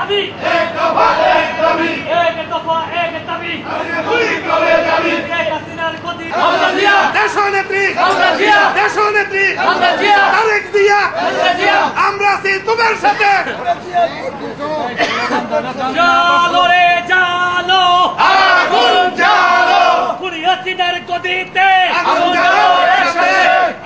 দাবি एक दफा एक दाबी এক দফা এক দাবি দুই কবে দাবি শেখ হাসিনার গদি খালেদা জিয়া দেশনেত্রী খালেদা জিয়া দেশনেত্রী খালেদা জিয়া তারেক জিয়া খালেদা জিয়া আমরা আছি তোমার সাথে জালো রে জালো আগুন জ্বালো খুনি হাসিনার গদিতে আগুন জ্বালো একসাথে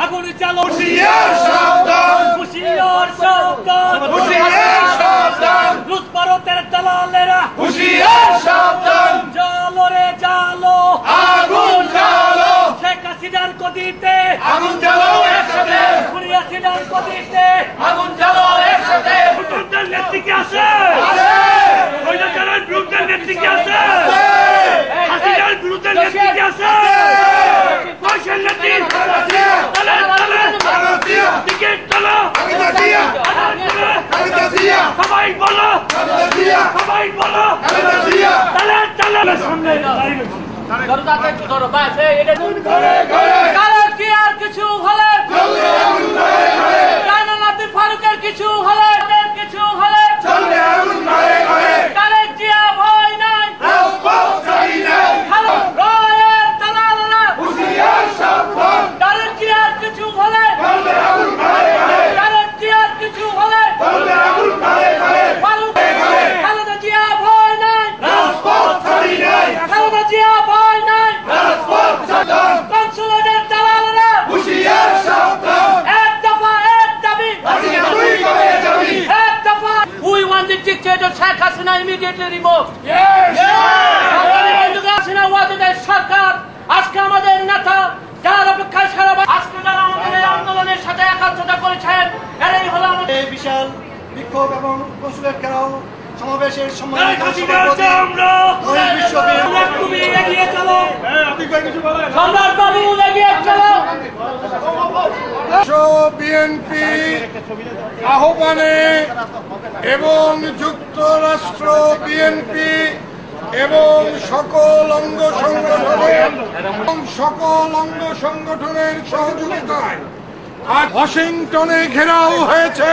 আগুন জ্বালো হুঁশিয়ার সাবধান হুঁশিয়ার সাবধান হুঁশিয়ার সাবধান রুশ ভারতের দালালেরা হুঁশিয়ার সাবধান জালো রে জালো আগুন জ্বালো শেখ হাসিনার গদিতে আগুন জ্বালো একসাথে খুনি হাসিনার গদিতে আগুন জ্বালো একসাথে ব্রুটের নেত্রী আছে আছে ওইটার ব্রুটের নেত্রী আছে হাসিনার ব্রুটের নেত্রী আছে কয়সের নেত্রী খালেদা জিয়া তালে তালে খালেদা জিয়া টিকিট চলো খালেদা জিয়া খালেদা জিয়া সবাই বলো খালেদা জিয়া সবাই বলো খালেদা জিয়া তালে তালে সামনে ঘরে ঘরে কারণ কি আর কিছু হলে চলবে আগুন ঘরে ঘরে কারণ আব্দুল ফারুকের কিছু হলে কিছু হলে চলবে আগুন ঘরে ঘরে তারেক জিয়া ভয় নাই রাজপথ ছাড়ি নাই হ্যালো রয়ের দালালেরা হুঁশিয়ার সাবধান তারেক জিয়ার কিছু হলে চলবে আগুন ঘরে ঘরে তারেক জিয়ার কিছু হলে চলবে আগুন ঘরে ঘরে ফারুক খালেদা জিয়া ভয় নাই রাজপথ ছাড়ি নাই খালেদা জিয়া ভয় নাই রাজপথ সাবধান কনসুলেটের দালালেরা হুঁশিয়ার সাবধান এক দফা এক দাবি হাসিনা তুই কবে যাবি এক দফা we want the dictator Sheikh Hasina immediately remove Hasina ওয়াজেদের সরকার আজকে আমাদের নেতা যার অপেক্ষায় সারা আজকে যারা আমাদের এই আন্দোলনের সাথে একাত্মতা করেছেন এরাই হলো আমাদের এই বিশাল বিক্ষোভ এবং কনসুলেট ঘেরাও সমাবেশের সম্মানিত তুমি এগিয়ে চলো সম্রাট বাবু এগিয়ে চলো বিএনপি আহ্বানে এবং যুক্তরাষ্ট্র বিএনপি এবং সকল অঙ্গ সংগঠনের সহযোগিতায় আজ ওয়াশিংটনে ঘেরাও হয়েছে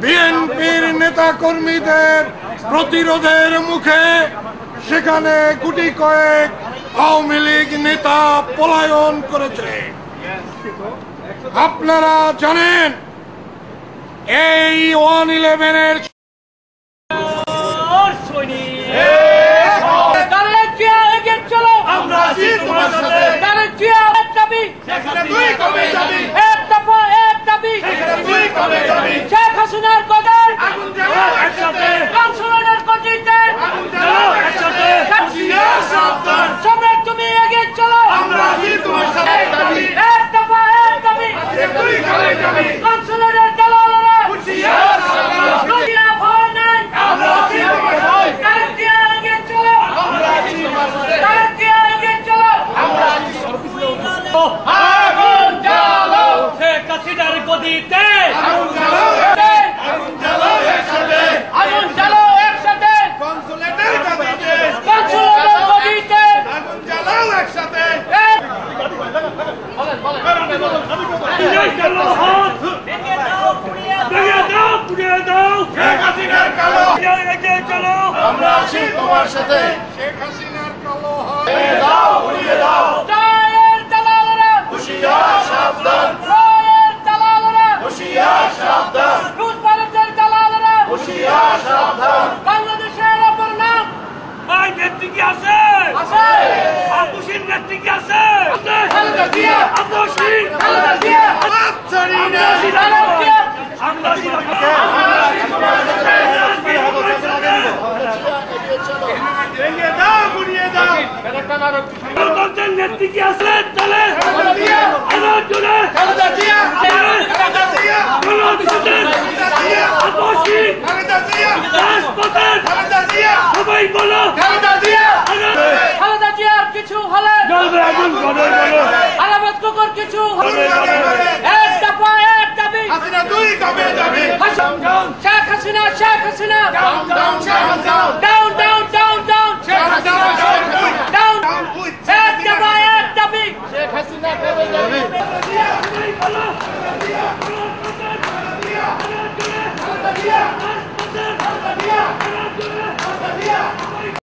বিএনপির নেতা কর্মীদের প্রতিরোধের মুখে। সেখানে গুটি কয়েক আওয়ামী লীগ নেতা পলায়ন করেছে। আপনারা জানেন এই 111-এর তারেক জিয়া এগিয়ে চলো আমরা আছি তোমার সাথে তারেক জিয়া এক দাবি সেখানে তুই কবে যাবি এক দফা এক দাবি সেখানে তুই কবে যাবি শেখ হাসিনার গদার আগুন জ্বালো একসাথে কনসুলেটের গদিতে আগুন জ্বালো একসাথে হুঁশিয়ার সাবধান সম্রাট তুমি এগিয়ে চলো আমরা আছি তোমার সাথে দাবি এক দফা এক দাবি তুই কবে যাবি কনসুলেটের দালালেরা হুঁশিয়ার সাবধান জিয়া ভয় নাই আমরা আছি তোমার সাথে তারেক জিয়া এগিয়ে চলো আমরা আছি তোমার সাথে তারেক জিয়া এগিয়ে চলো আমরা আছি আগুন জ্বালো শেখ হাসিনার গদিতে আগুন জ্বালো আগুন জ্বালো একসাথে আগুন জ্বালো একসাথে কনসুলেটের কাছে কনসুলেটের গদিতে আগুন জ্বালো একসাথে শেখ হাসিনার কালো আমরা আছি তোমার সাথে শেখ হাসিনার কালো উড়িয়ে দাও উড়িয়ে দাও জয়ের দালালেরা হুঁশিয়ার সাবধান জয়ের দালালেরা হুঁশিয়ার সাবধান রুশ ভারতের দালালেরা হুঁশিয়ার সাবধান বাংলাদেশের অপর নাম নেত্রী কি আছে আছে আবুসির নেত্রী কি আছে খালেদা জিয়া আবুসির খালেদা জিয়া হাত ছাড়ি না এগিয়ে দাও উড়িয়ে দাও গণতন্ত্রের নেত্রী কি আছে চলে খালেদা জিয়া আমার জন্য খালেদা জিয়া খালেদা জিয়া গণতন্ত্রের খালেদা জিয়া আবুসির খালেদা জিয়া রাজপথের খালেদা জিয়া সবাই বলো খালেদা জিয়া খালেদা জিয়ার কিছু হলে আলামত কুকুর কিছু হলে এক দফা এক দাবি হাসিনা তুই কবে যাবি Sheikh Hasina down down Sheikh Hasina down down down down Sheikh Hasina down down with এক দফা এক দাবি শেখ হাসিনা কবে যাবি খালেদা জিয়া